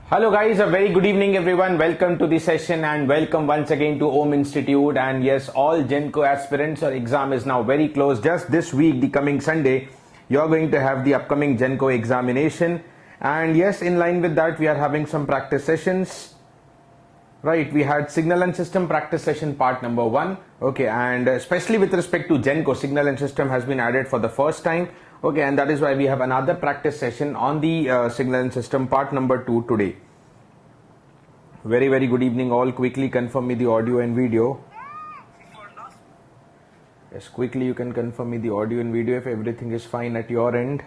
Hello guys, a very good evening everyone. Welcome to the session and welcome once again to Om Institute. And yes, all Genco aspirants, your exam is now very close. Just this week, the coming Sunday, you're going to have the upcoming Genco examination. And yes, in line with that, we are having some practice sessions. Right, we had signal and system practice session part number 1. Okay, and especially with respect to Genco, signal and system has been added for the first time. Okay, and that is why we have another practice session on the signal and system part number 2 today. Very good evening all. Quickly confirm me the audio and video. Yes, quickly you can confirm me the audio and video if everything is fine at your end.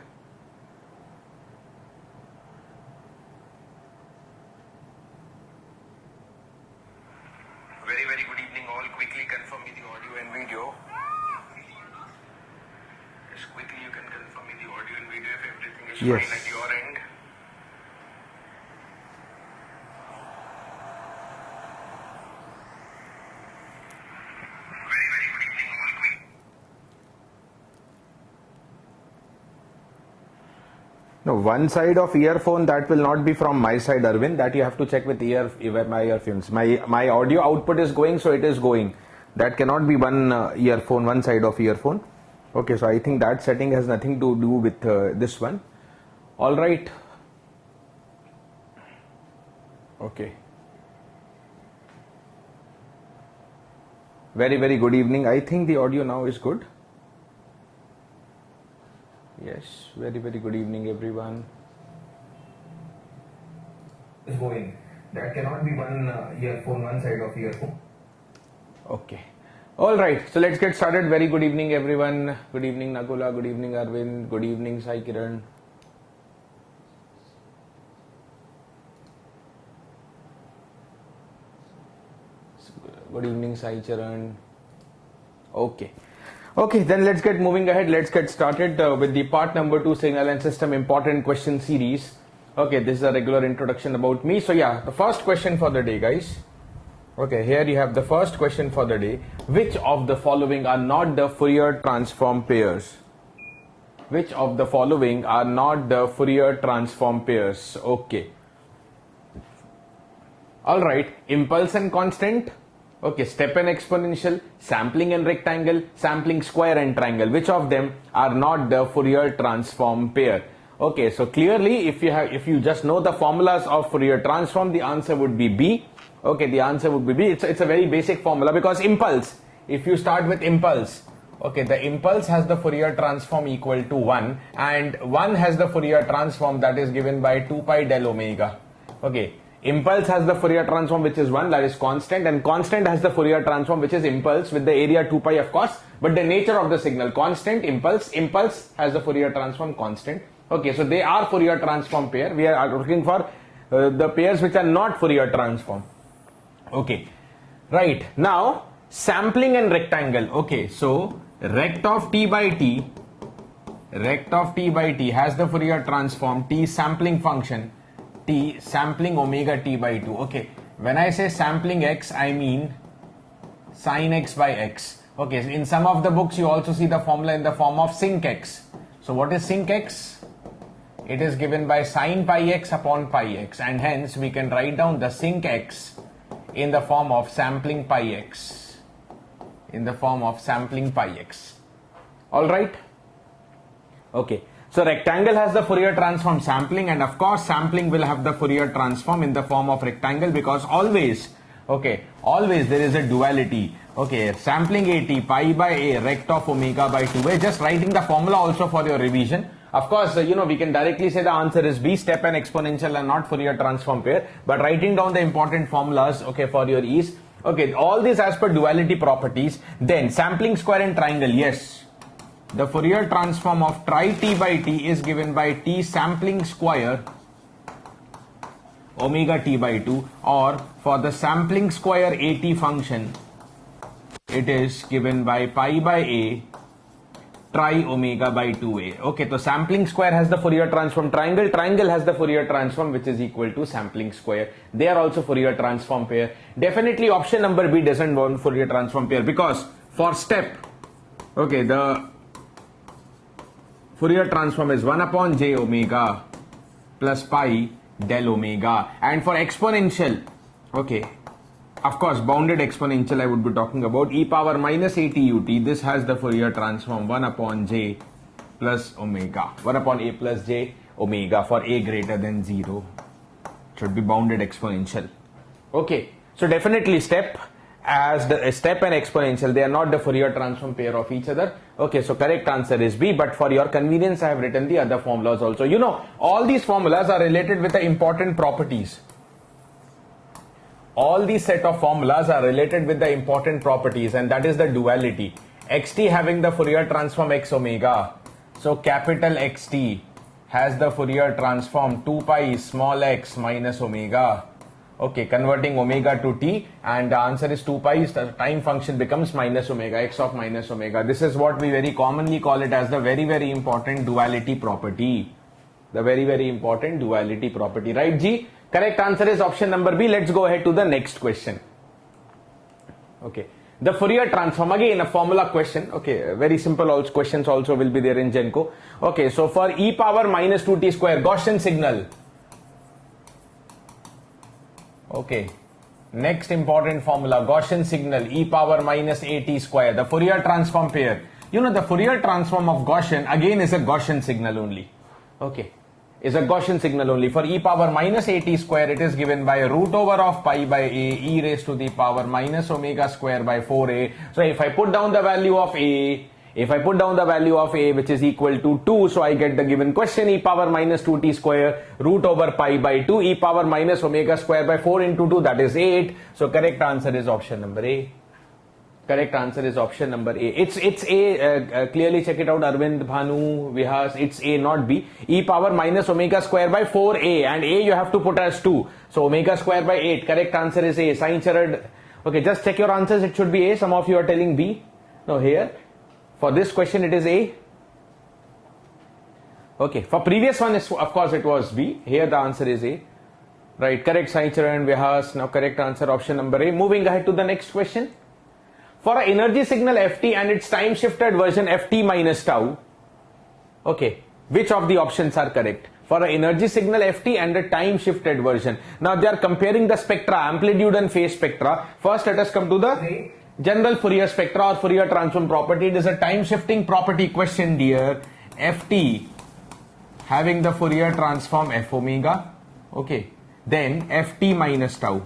Very good evening all. Quickly confirm me the audio and video. Yes, quickly you can confirm me the audio and video if everything is fine at your end. No, one side of earphone, that will not be from my side, Arvind. That you have to check with my earphones. My audio output is going, so it is going. That cannot be one earphone, one side of earphone. Okay, so I think that setting has nothing to do with this one. All right. Okay. Very good evening. I think the audio now is good. Yes, very good evening everyone. Is going. That cannot be one earphone, one side of earphone. Okay. Alright, so let's get started. Very good evening everyone. Good evening Nakula, good evening Arvind, good evening Sai Kiran. Good evening Sai Charan. Okay, then let's get moving ahead. Let's get started with the part number 2 signal and system important question series. Okay, this is a regular introduction about me. So yeah, the first question for the day, guys. Okay, here you have the first question for the day. Which of the following are not the Fourier transform pairs? Which of the following are not the Fourier transform pairs? Okay. Alright, impulse and constant. Okay, step and exponential, sampling and rectangle, sampling square and triangle. Which of them are not the Fourier transform pair? Okay, so clearly if you just know the formulas of Fourier transform, the answer would be B. Okay, the answer would be B. It's a very basic formula because impulse, if you start with impulse, okay, the impulse has the Fourier transform equal to 1 and 1 has the Fourier transform that is given by 2 pi del omega. Okay. Impulse has the Fourier transform which is 1, that is constant, and constant has the Fourier transform which is impulse with the area 2 pi of course, but the nature of the signal constant, impulse has the Fourier transform constant. Okay, so they are Fourier transform pair. We are looking for the pairs which are not Fourier transform. Okay, right, now sampling and rectangle. Okay, so rect of t by t has the Fourier transform t sampling function t sampling omega t by 2. Okay, when I say sampling x, I mean sin x by x. Okay, in some of the books you also see the formula in the form of sinc x. So what is sinc x? It is given by sin pi x upon pi x, and hence we can write down the sinc x in the form of sampling pi x. Alright? Okay. So rectangle has the Fourier transform sampling, and of course sampling will have the Fourier transform in the form of rectangle because always there is a duality. Okay, sampling at pi by a rect of omega by 2a. Just writing the formula also for your revision. Of course, we can directly say the answer is B, step and exponential and not Fourier transform pair, but writing down the important formulas, okay, for your ease. Okay, all these as per duality properties. Then sampling square and triangle, yes. The Fourier transform of tri t by t is given by t sampling square omega t by 2, or for the sampling square at function, it is given by pi by a tri omega by 2a. Okay, so sampling square has the Fourier transform triangle has the Fourier transform which is equal to sampling square. They are also Fourier transform pair. Definitely option number B doesn't want Fourier transform pair because for step, okay, the Fourier transform is 1 upon j omega plus pi del omega. And for exponential, okay, of course, bounded exponential I would be talking about, e power minus at ut. This has the Fourier transform 1 upon j plus omega. 1 upon a plus j omega for a greater than 0. Should be bounded exponential. Okay, so definitely step, as the step and exponential, they are not the Fourier transform pair of each other. Okay, so correct answer is B, but for your convenience I have written the other formulas also. You know, all these formulas are related with the important properties. All these set of formulas are related with the important properties, and that is the duality. Xt having the Fourier transform x omega. So capital Xt has the Fourier transform 2 pi small x minus omega. Okay, converting omega to t, and the answer is 2 pi. The time function becomes minus omega, x of minus omega. This is what we very commonly call it as the very, very important duality property. The very, very important duality property. Right, G? Correct answer is option number B. Let's go ahead to the next question. Okay. The Fourier transform, again a formula question. Okay, very simple questions also will be there in Genco. Okay, so for e power minus 2t square, Gaussian signal. Okay, next important formula, Gaussian signal, e power minus at square, the Fourier transform pair. You know, the Fourier transform of Gaussian again is a Gaussian signal only. Okay, is a Gaussian signal only. For e power minus at square, it is given by root over of pi by a e raised to the power minus omega square by 4a. So if I put down the value of a, which is equal to 2, so I get the given question, e power minus 2t square root over pi by 2 e power minus omega square by 4 into 2, that is 8. So correct answer is option number A. Correct answer is option number A. It's A. Clearly check it out, Arvind, Bhanu, Vihas. It's A, not B. E power minus omega square by 4a, and A you have to put as 2. So omega square by 8. Correct answer is A. Sign Charad. Okay, just check your answers. It should be A. Some of you are telling B. No, here. For this question, it is A. Okay, for previous one, of course, it was B. Here, the answer is A. Right, correct, Sai Charan, Vihas. Now, correct answer, option number A. Moving ahead to the next question. For an energy signal ft and its time shifted version ft minus tau, okay, which of the options are correct? For an energy signal ft and a time shifted version. Now, they are comparing the spectra, amplitude and phase spectra. First, let us come to the general Fourier spectra or Fourier transform property. It is a time shifting property question, dear. Ft having the Fourier transform f omega, okay, then ft minus tau.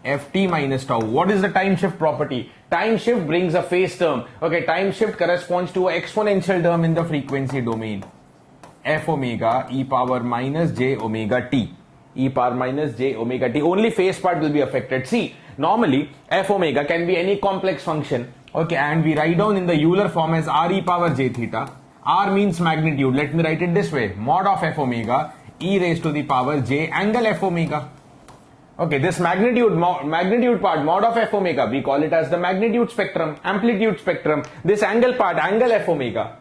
Ft minus tau. What is the time shift property? Time shift brings a phase term. Okay, time shift corresponds to an exponential term in the frequency domain. F omega e power minus j omega t. E power minus j omega t. Only phase part will be affected. See, normally f omega can be any complex function. Okay, and we write down in the Euler form as r e power j theta. R means magnitude. Let me write it this way. Mod of f omega e raised to the power j angle f omega. Okay, this magnitude part, mod of f omega, we call it as the magnitude spectrum, amplitude spectrum. This angle part, angle f omega,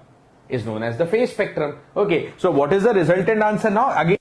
is known as the phase spectrum. Okay, so what is the resultant answer now? Again,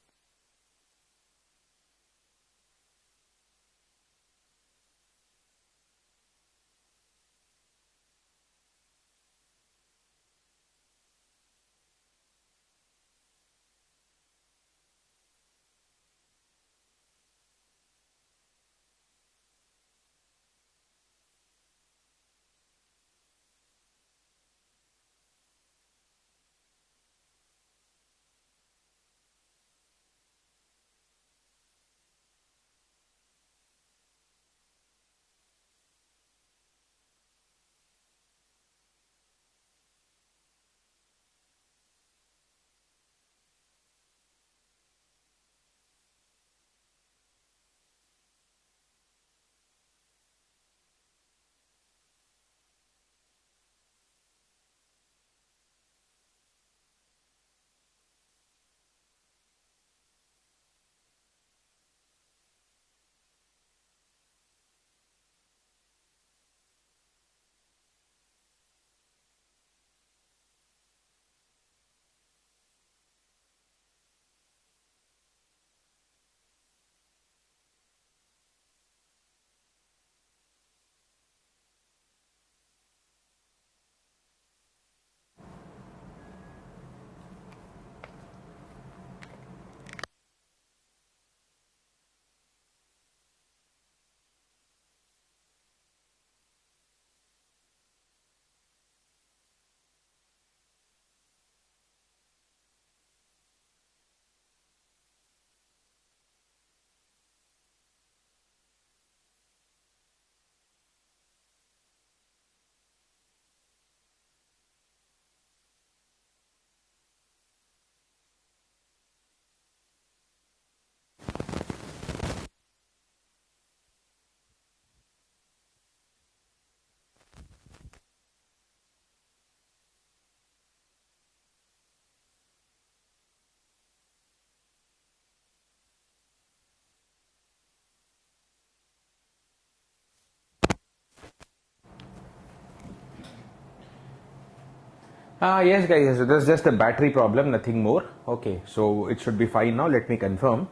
Yes guys, yes, that's just a battery problem, nothing more. Okay, so it should be fine now. Let me confirm.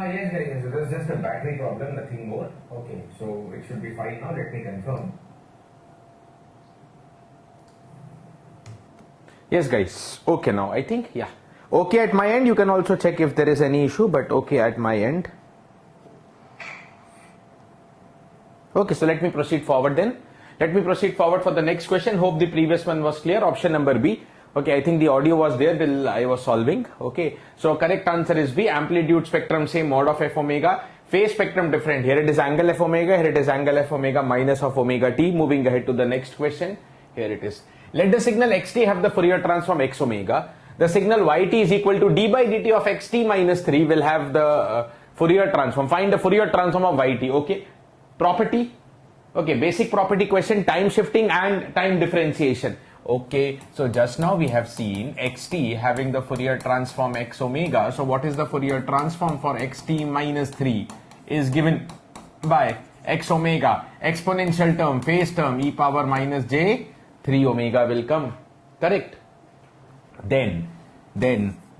Yes guys, yes, that's just a battery problem, nothing more. Okay, so it should be fine now. Let me confirm. Yes guys, okay now I think, yeah. Okay at my end, you can also check if there is any issue, but okay at my end. Okay, so let me proceed forward then. Let me proceed forward for the next question. Hope the previous one was clear. Option number B. Okay, I think the audio was there till I was solving. Okay, so correct answer is B. Amplitude spectrum same, mode of f omega. Phase spectrum different. Here it is angle f omega. Here it is angle f omega minus of omega t. Moving ahead to the next question. Here it is. Let the signal xt have the Fourier transform x omega. The signal yt is equal to d by dt of xt minus 3 will have the Fourier transform. Find the Fourier transform of yt. Okay, property. Okay, basic property question, time shifting and time differentiation. Okay, so just now we have seen xt having the Fourier transform x omega. So what is the Fourier transform for xt minus 3 is given by x omega, exponential term, phase term, e power minus j, 3 omega will come. Correct? Then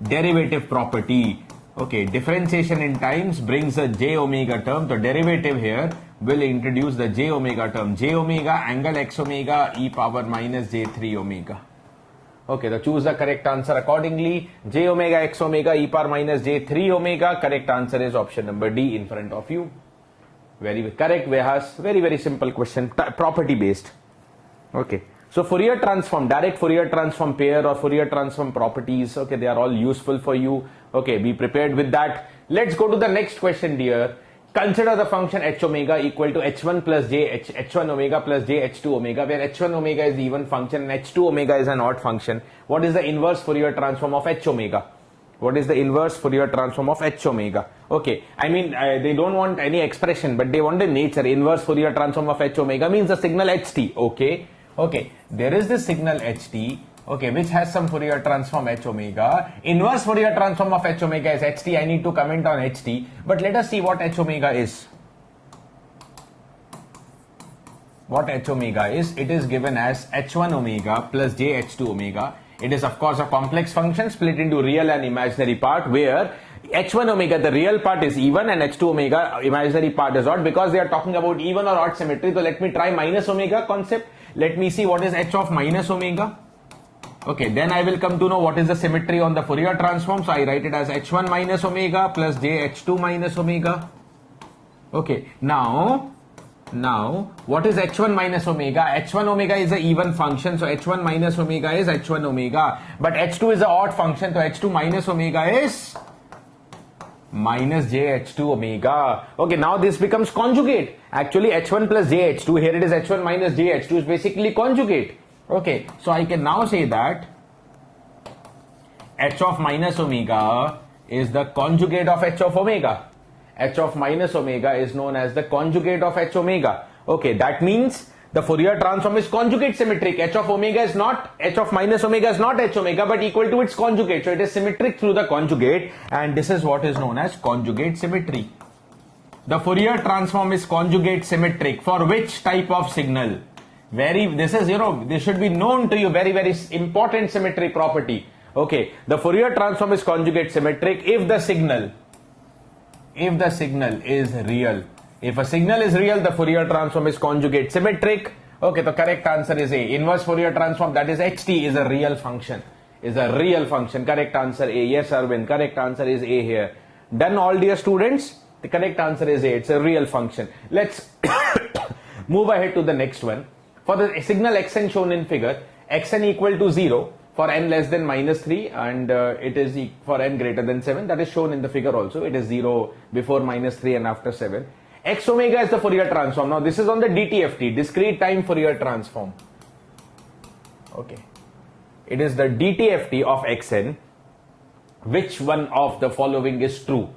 derivative property. Okay, differentiation in times brings a j omega term. The derivative here will introduce the j omega term. J omega angle x omega e power minus j 3 omega. Okay, so choose the correct answer accordingly. J omega x omega e power minus j 3 omega. Correct answer is option number D in front of you. Very correct, Vehas. Very simple question. Property based. Okay. So Fourier transform, direct Fourier transform pair or Fourier transform properties, okay, they are all useful for you. Okay, be prepared with that. Let's go to the next question, dear. Consider the function h omega equal to h1 plus j h1 omega plus j h2 omega, where h1 omega is the even function and h2 omega is an odd function. What is the inverse Fourier transform of h omega? What is the inverse Fourier transform of h omega? Okay, I mean, they don't want any expression, but they want the nature. Inverse Fourier transform of h omega means the signal ht. Okay, there is this signal ht, okay, which has some Fourier transform h omega. Inverse Fourier transform of h omega is ht. I need to comment on ht, but let us see what h omega is. What h omega is, it is given as h1 omega plus j h2 omega. It is of course a complex function split into real and imaginary part, where h1 omega, the real part is even, and h2 omega, imaginary part is odd, because they are talking about even or odd symmetry. So let me try minus omega concept. Let me see what is h of minus omega. Okay, then I will come to know what is the symmetry on the Fourier transform. So I write it as h1 minus omega plus j h2 minus omega. Okay, now what is h1 minus omega? H1 omega is an even function, so h1 minus omega is h1 omega, but h2 is an odd function, so h2 minus omega is minus jh2 omega. Okay, now this becomes conjugate. Actually h1 plus jh2, here it is h1 minus jh2 is basically conjugate. Okay, so I can now say that h of minus omega is the conjugate of h of omega. H of minus omega is known as the conjugate of h omega. Okay, that means the Fourier transform is conjugate symmetric. H of omega is not, h of minus omega is not h omega, but equal to its conjugate. So it is symmetric through the conjugate, and this is what is known as conjugate symmetry. The Fourier transform is conjugate symmetric for which type of signal? This is, this should be known to you, very important symmetry property. Okay, the Fourier transform is conjugate symmetric if the signal is real. If a signal is real, the Fourier transform is conjugate symmetric. Okay, the correct answer is A. Inverse Fourier transform, that is ht, is a real function. Correct answer A. Yes, Arvind, correct answer is A here. Done, all dear students? The correct answer is A. It's a real function. Let's move ahead to the next one. For the signal xn shown in figure, xn equal to 0 for n less than minus 3, and it is for n greater than 7. That is shown in the figure also. It is 0 before minus 3 and after 7. X omega is the Fourier transform. Now this is on the DTFT, discrete time Fourier transform. Okay, it is the DTFT of xn. Which one of the following is true?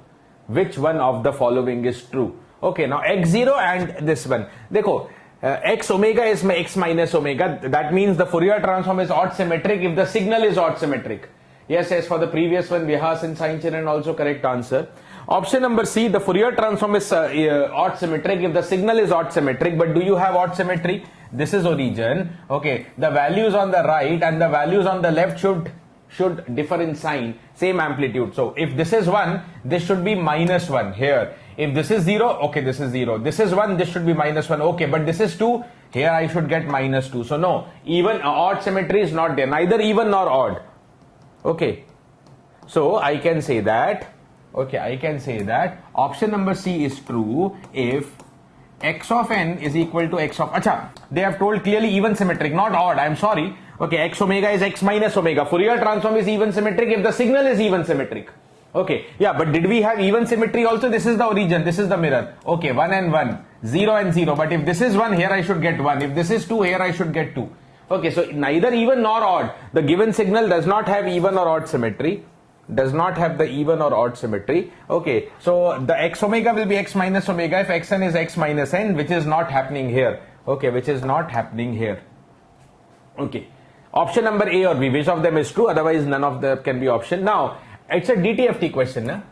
Which one of the following is true? Okay, now x0 and this one. Dekho, x omega is x minus omega. That means the Fourier transform is odd symmetric if the signal is odd symmetric. Yes, as for the previous one, Vihas and Sainchen and also correct answer. Option number C, the Fourier transform is odd symmetric if the signal is odd symmetric. But do you have odd symmetry? This is origin. Okay, the values on the right and the values on the left should differ in sign, same amplitude. So if this is 1, this should be minus 1 here. If this is 0, okay, this is 0. This is 1, this should be minus 1. Okay, but this is 2, here I should get minus 2. So no, even odd symmetry is not there, neither even nor odd. Okay, so I can say that, option number C is true if x of n is equal to x of, they have told clearly even symmetric, not odd, I am sorry. Okay, x omega is x minus omega. Fourier transform is even symmetric if the signal is even symmetric. Okay, yeah, but did we have even symmetry also? This is the origin, this is the mirror. Okay, 1 and 1, 0 and 0. But if this is 1, here I should get 1. If this is 2, here I should get 2. Okay, so neither even nor odd. The given signal does not have even or odd symmetry. Does not have the even or odd symmetry. Okay, so the x omega will be x minus omega if xn is x minus n, which is not happening here. Okay, which is not happening here. Okay, option number A or B, which of them is true? Otherwise, none of them can be option. Now, it's a DTFT question. Nah?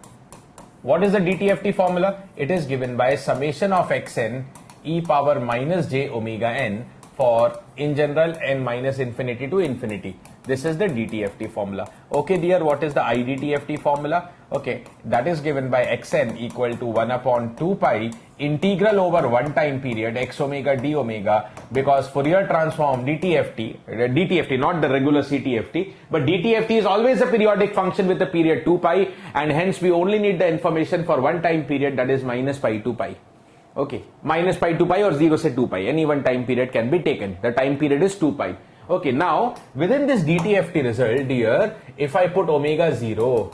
What is the DTFT formula? It is given by summation of xn e power minus j omega n for, in general, n minus infinity to infinity. This is the DTFT formula. Okay, dear, what is the IDTFT formula? Okay, that is given by xn equal to 1 upon 2 pi integral over one time period x omega d omega, because Fourier transform DTFT, not the regular CTFT, but DTFT is always a periodic function with a period 2 pi, and hence we only need the information for one time period, that is minus pi to pi. Okay, minus pi to pi or 0 se 2 pi, any one time period can be taken. The time period is 2 pi. Okay, now within this DTFT result, dear, if I put omega 0,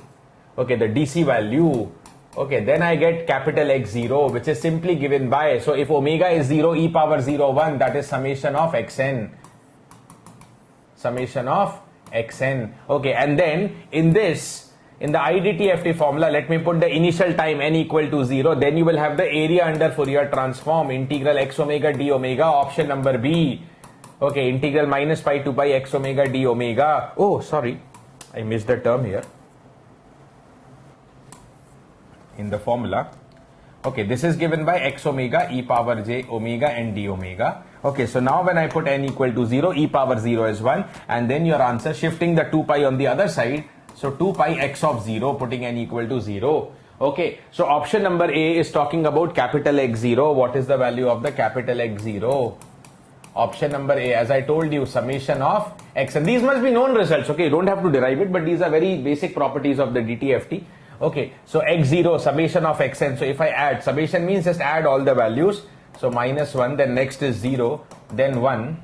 okay, the DC value, okay, then I get capital X0, which is simply given by, so if omega is 0 e power 0 1, that is summation of xn. Okay, and then in the IDTFT formula, let me put the initial time n equal to 0, then you will have the area under Fourier transform, integral x omega d omega, option number B. Okay, integral minus pi to pi x omega d omega. Oh, sorry, I missed the term here in the formula. Okay, this is given by x omega e power j omega and d omega. Okay, so now when I put n equal to 0, e power 0 is 1, and then your answer, shifting the 2 pi on the other side, so 2 pi x of 0, putting n equal to 0. Okay, so option number A is talking about capital X0. What is the value of the capital X0? Option number A, as I told you, summation of x, and these must be known results. Okay, you don't have to derive it, but these are very basic properties of the DTFT. Okay, so x0, summation of xn. So if I add, summation means just add all the values. So minus 1, then next is 0, then 1,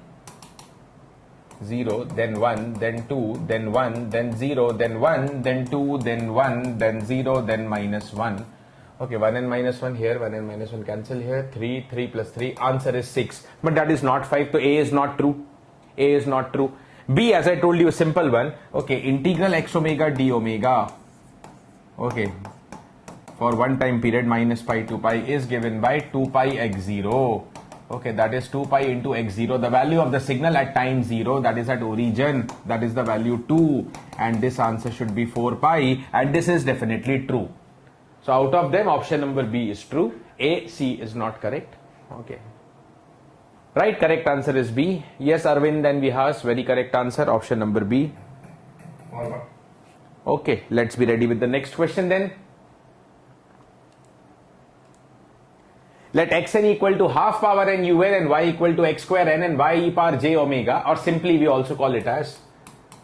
0, then 1, then 2, then 1, then 0, then 1, then 2, then 1, then 0, then minus 1. Okay, 1 and minus 1 here, 1 and minus 1 cancel here, 3, 3 plus 3, answer is 6. But that is not 5, so A is not true. A is not true. B, as I told you, a simple one. Okay, integral x omega d omega. Okay, for one time period minus pi to pi is given by 2 pi x0. Okay, that is 2 pi into x0. The value of the signal at time 0, that is at origin, that is the value 2. And this answer should be 4 pi, and this is definitely true. So out of them, option number B is true. A, C is not correct. Okay. Right, correct answer is B. Yes, Arvind and Vihas, very correct answer, option number B. Okay, let's be ready with the next question then. Let xn equal to half power n un and y equal to x square n and y e power j omega, or simply we also call it as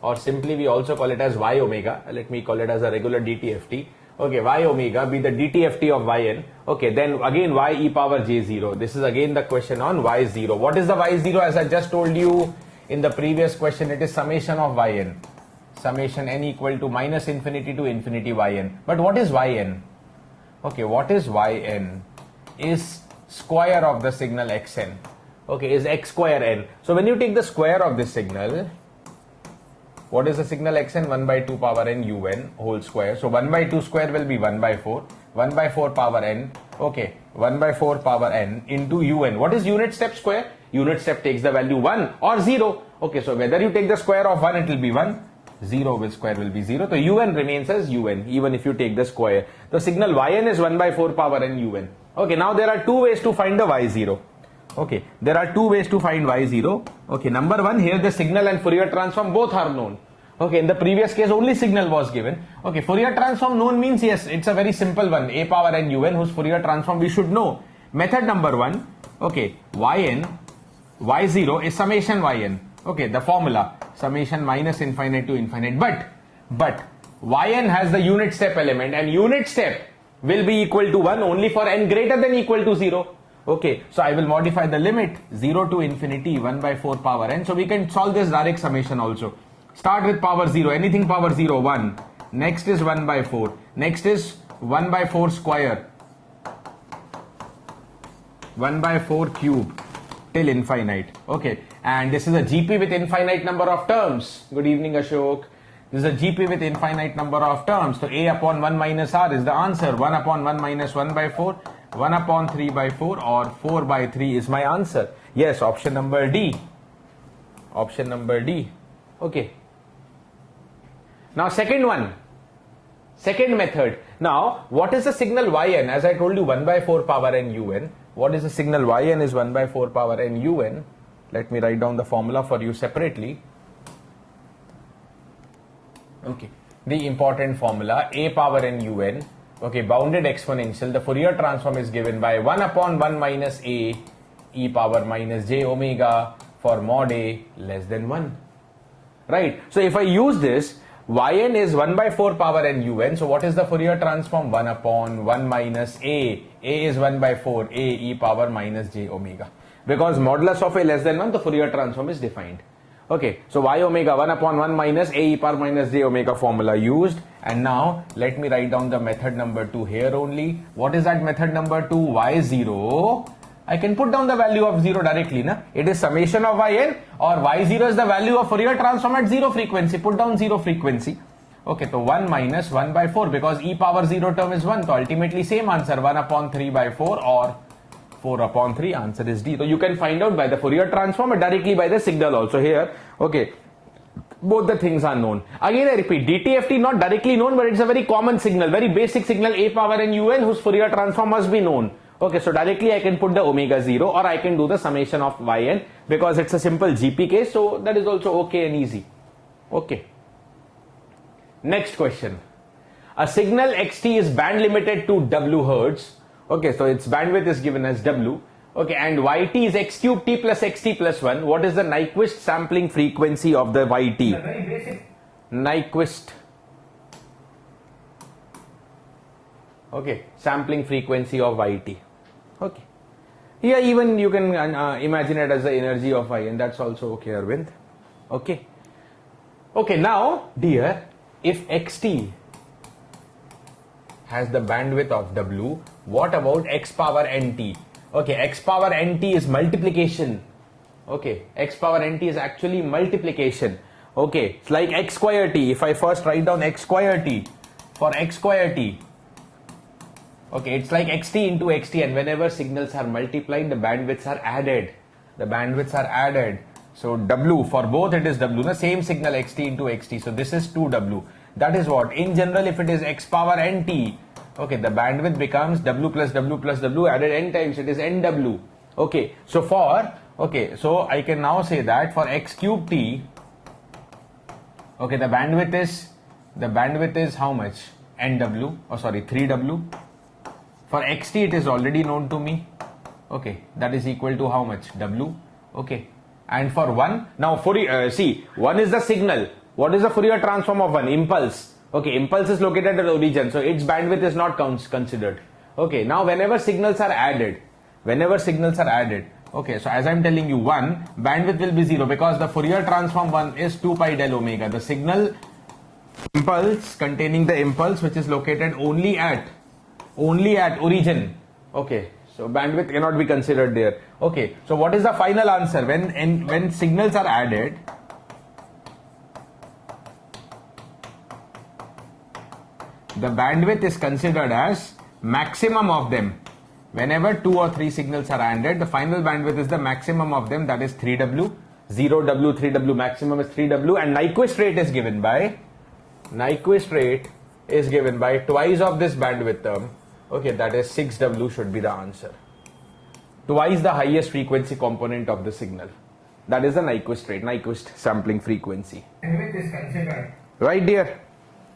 y omega. Let me call it as a regular DTFT. Okay, y omega be the DTFT of yn. Okay, then again y e power j0. This is again the question on y0. What is the y0? As I just told you in the previous question, it is summation of yn. Summation n equal to minus infinity to infinity yn. But what is yn? Okay, what is yn? Is square of the signal xn. Okay, is x square n. So when you take the square of this signal, what is the signal xn? 1 by 2 power n un whole square. So 1 by 2 square will be 1 by 4. 1 by 4 power n. Okay, 1 by 4 power n into un. What is unit step square? Unit step takes the value 1 or 0. Okay, so whether you take the square of 1, it will be 1. 0 with square will be 0. So un remains as un, even if you take the square. The signal yn is 1 by 4 power n un. Okay, now there are two ways to find the y0. Okay, there are two ways to find y0. Okay, number one, here the signal and Fourier transform both are known. Okay, in the previous case only signal was given. Okay, Fourier transform known means yes, it's a very simple one, a power n un, whose Fourier transform we should know. Method number one, okay, yn, y0 is summation yn. Okay, the formula, summation minus infinite to infinite. But yn has the unit step element, and unit step will be equal to 1 only for n greater than equal to 0. Okay, so I will modify the limit 0 to infinity 1 by 4 power n. So we can solve this direct summation also. Start with power 0, anything power 0, 1. Next is 1 by 4. Next is 1 by 4 square. 1 by 4 cube till infinite. Okay, and this is a GP with infinite number of terms. Good evening, Ashok. This is a GP with infinite number of terms. So a upon 1 minus r is the answer. 1 upon 1 minus 1 by 4. 1 upon 3 by 4 or 4 by 3 is my answer. Yes, option number D. Option number D. Okay. Now second one. Second method. Now what is the signal yn? As I told you 1 by 4 power n un. What is the signal yn is 1 by 4 power n un. Let me write down the formula for you separately. Okay. The important formula a power n un. Okay, bounded exponential. The Fourier transform is given by 1 upon 1 minus a e power minus j omega for mod a less than 1. Right. So if I use this, yn is 1 by 4 power n un. So what is the Fourier transform? 1 upon 1 minus a. A is 1 by 4 a e power minus j omega. Because modulus of a less than 1, the Fourier transform is defined. Okay, so y omega 1 upon 1 minus a e power minus j omega formula used. And now let me write down the method number 2 here only. What is that method number 2? y0. I can put down the value of 0 directly. Na? It is summation of yn, or y0 is the value of Fourier transform at 0 frequency. Put down 0 frequency. Okay, so 1 minus 1 by 4, because e power 0 term is 1. So ultimately same answer, 1 upon 3 by 4 or 4 upon 3. Answer is D. So you can find out by the Fourier transform or directly by the signal also here. Okay, both the things are known. Again I repeat, DTFT not directly known, but it's a very common signal, very basic signal a power n un, whose Fourier transform must be known. Okay, so directly I can put the omega 0, or I can do the summation of yn, because it's a simple GP case, so that is also okay and easy. Okay. Next question. A signal xt is band limited to w hertz. Okay, so its bandwidth is given as w. Okay, and yt is x cube t plus xt plus 1. What is the Nyquist sampling frequency of the yt? Very basic. Nyquist. Okay, sampling frequency of yt. Okay. Here even you can imagine it as the energy of yn. That's also okay, Arvind. Okay. Okay, now dear, if xt has the bandwidth of w, what about x power nt? Okay, x power nt is multiplication. Okay, x power nt is actually multiplication. Okay, it's like x square t. If I first write down x square t, for x square t, okay, it's like xt into xt, and whenever signals are multiplied, the bandwidths are added. The bandwidths are added. So w, for both it is w, the same signal xt into xt. So this is 2w. That is what, in general, if it is x power nt, okay, the bandwidth becomes w plus w plus w added n times, it is nw. Okay, so for, okay, so I can now say that for x cube t, okay, the bandwidth is how much? Nw, oh sorry, 3w. For xt it is already known to me. Okay, that is equal to how much? W. Okay, and for 1, now Fourier, see, 1 is the signal. What is the Fourier transform of 1? Impulse. Okay, impulse is located at the origin, so its bandwidth is not considered. Okay, now whenever signals are added, okay, so as I'm telling you, 1, bandwidth will be 0, because the Fourier transform 1 is 2 pi del omega. The signal impulse containing the impulse which is located only at origin. Okay, so bandwidth cannot be considered there. Okay, so what is the final answer? When signals are added, the bandwidth is considered as maximum of them. Whenever 2 or 3 signals are ANDed, the final bandwidth is the maximum of them, that is 3W. 0W, 3W, maximum is 3W, and Nyquist rate is given by twice of this bandwidth term. Okay, that is 6W should be the answer. Twice the highest frequency component of the signal. That is the Nyquist rate, Nyquist sampling frequency. And with this considered. Right, dear?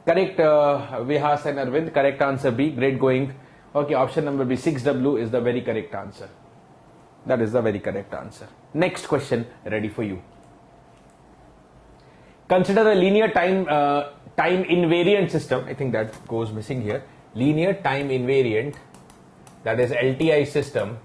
Correct, Vihas and Arvind. Correct answer B. Great going. Okay, option number B, 6W is the very correct answer. That is the very correct answer. Next question, ready for you. Consider a linear time invariant system. I think that goes missing here. Linear time invariant, that is LTI system.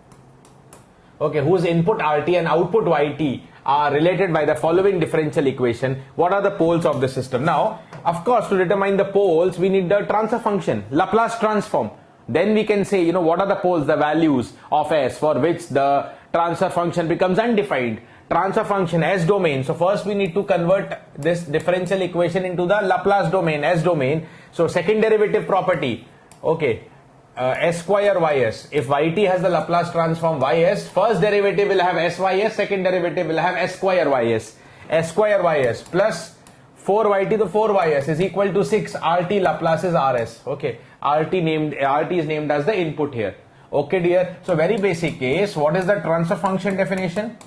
Okay, whose input RT and output YT are related by the following differential equation. What are the poles of the system? Now, of course, to determine the poles, we need the transfer function, Laplace transform. Then we can say, what are the poles, the values of S for which the transfer function becomes undefined. Transfer function S domain. So first we need to convert this differential equation into the Laplace domain, S domain. So second derivative property, okay, S square Ys. If Yt has the Laplace transform Ys, first derivative will have Sys, second derivative will have S square Ys. S square Ys plus 4Yt to 4Ys is equal to 6. Rt Laplace is Rs. Okay, Rt is named as the input here. Okay, dear. So very basic case. What is the transfer function definition?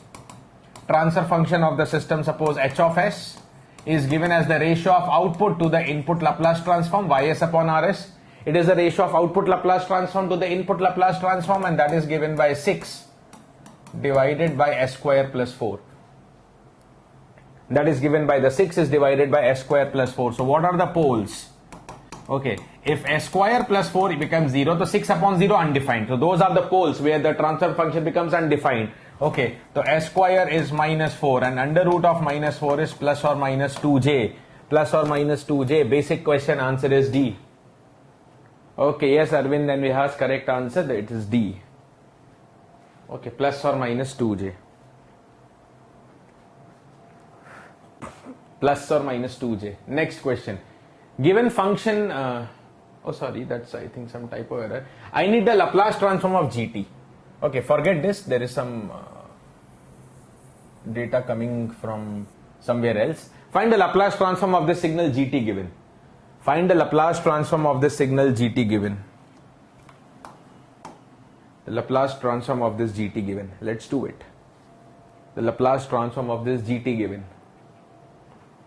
Transfer function of the system, suppose H of S is given as the ratio of output to the input Laplace transform Ys upon Rs. It is the ratio of output Laplace transform to the input Laplace transform, and that is given by 6 divided by S square plus 4. That is given by the 6 is divided by S square plus 4. So what are the poles? Okay, if S square plus 4 becomes 0, so 6 upon 0 undefined. So those are the poles where the transfer function becomes undefined. Okay, so S square is minus 4 and under root of minus 4 is plus or minus 2j. Plus or minus 2j. Basic question answer is D. Okay, yes, Arvind, then we have correct answer. It is D. Okay, plus or minus 2j. Plus or minus 2j. Next question. Given function, oh sorry, that's I think some typo error. I need the Laplace transform of GT. Okay, forget this. There is some data coming from somewhere else. Find the Laplace transform of the signal GT given. Find the Laplace transform of the signal GT given. The Laplace transform of this GT given. Let's do it. The Laplace transform of this GT given.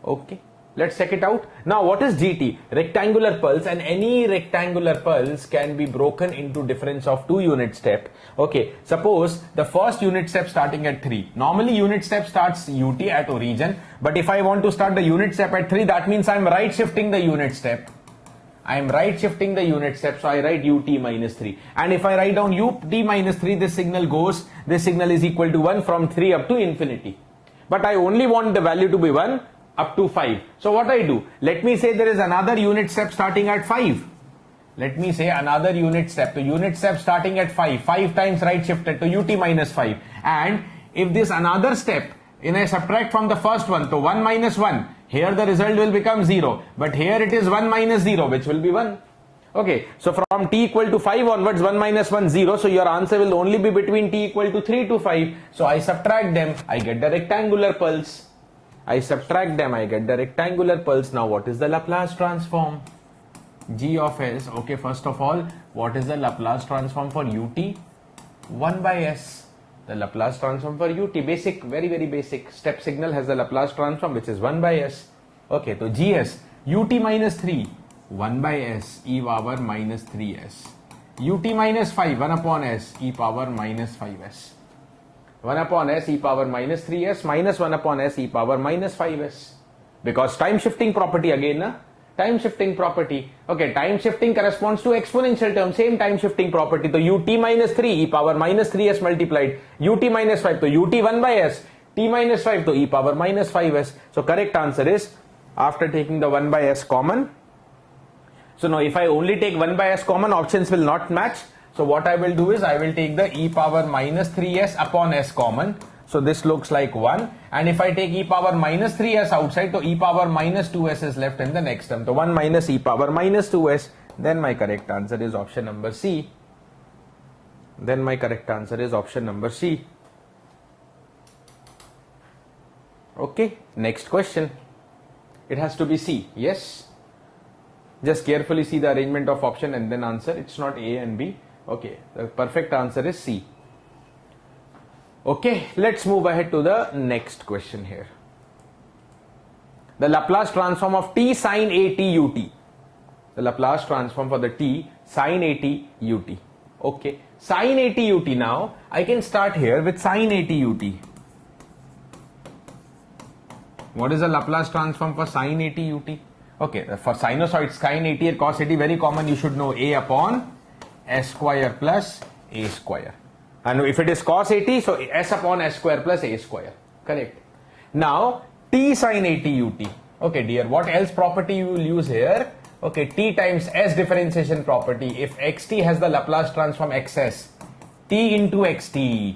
Okay, let's check it out. Now, what is GT? Rectangular pulse, and any rectangular pulse can be broken into difference of 2 unit step. Okay, suppose the first unit step starting at 3. Normally, unit step starts UT at origin, but if I want to start the unit step at 3, that means I am right shifting the unit step. I am right shifting the unit step, so I write UT minus 3. And if I write down UT minus 3, this signal is equal to 1 from 3 up to infinity. But I only want the value to be 1 up to 5. So what I do? Let me say there is another unit step starting at 5. Let me say another unit step. The unit step starting at 5. 5 times right shifted to UT minus 5. And if this another step, I subtract from the first one, so 1 minus 1. Here the result will become 0. But here it is 1 minus 0, which will be 1. Okay, so from t equal to 5 onwards, 1 minus 1, 0. So your answer will only be between t equal to 3 to 5. So I subtract them, I get the rectangular pulse. I subtract them, I get the rectangular pulse. Now what is the Laplace transform? G of S. Okay, first of all, what is the Laplace transform for UT? 1 by S. The Laplace transform for UT, basic, very basic. Step signal has the Laplace transform, which is 1 by S. Okay, so GS, UT minus 3, 1 by S, e power minus 3S. UT minus 5, 1 upon S, e power minus 5S. 1 upon S e power minus 3s minus 1 upon S e power minus 5s. Because time shifting property again, na? Time shifting property. Okay, time shifting corresponds to exponential term. Same time shifting property. So ut minus 3 e power minus 3s multiplied. Ut minus 5. So ut 1 by S. T minus 5 to e power minus 5s. So correct answer is after taking the 1 by S common. So now if I only take 1 by S common, options will not match. So what I will do is I will take the e power minus 3s upon S common. So this looks like 1. And if I take e power minus 3s outside, so e power minus 2s is left in the next term. So 1 minus e power minus 2s. Then my correct answer is option number C. Then my correct answer is option number C. Okay, next question. It has to be C, yes? Just carefully see the arrangement of option and then answer. It's not A and B. Okay, the perfect answer is C. Okay, let's move ahead to the next question here. The Laplace transform of t sine a t ut. The Laplace transform for the t sine a t ut. Okay, sine a t ut. Now I can start here with sine a t ut. What is the Laplace transform for sine a t ut? Okay, for sinusoid sine a t or cos a t, very common, you should know a upon s square plus a square. And if it is cos a t, so s upon s square plus a square. Correct. Now t sine a t ut. Okay dear, what else property you will use here? Okay, t times s differentiation property. If xt has the Laplace transform xs, t into xt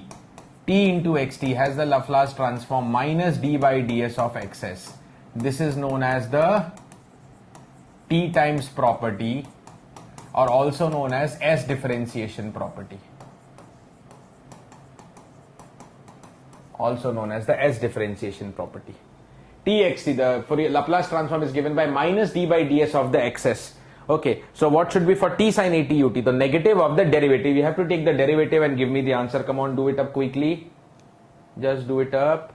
has the Laplace transform minus d by ds of xs. This is known as the t times property, or also known as s differentiation property. Also known as the s differentiation property. txt, the Fourier Laplace transform is given by minus d by ds of the xs. Okay, so what should be for t sine a t ut? The negative of the derivative. You have to take the derivative and give me the answer. Come on, do it up quickly. Just do it up.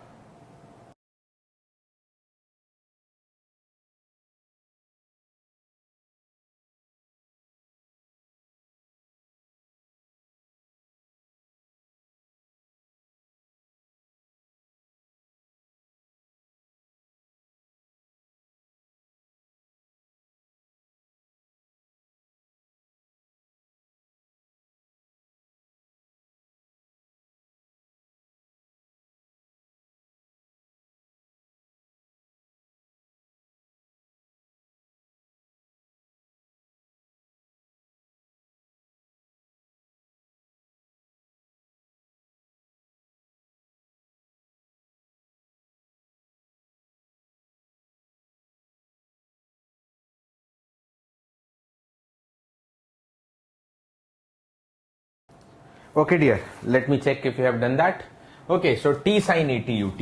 Okay dear, let me check if you have done that. Okay, so t sine a t ut.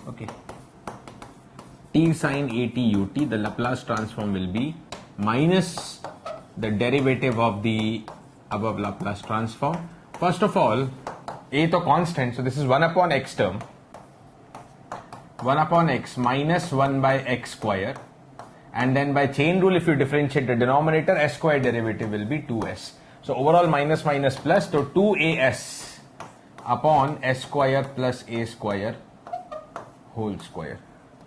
Okay, t sine a t ut, the Laplace transform will be minus the derivative of the above Laplace transform. First of all, a to constant, so this is 1 upon x term, 1 upon x minus 1 by x square, and then by chain rule, if you differentiate the denominator, s square derivative will be 2s. So overall minus minus plus, so 2as upon s square plus a square whole square.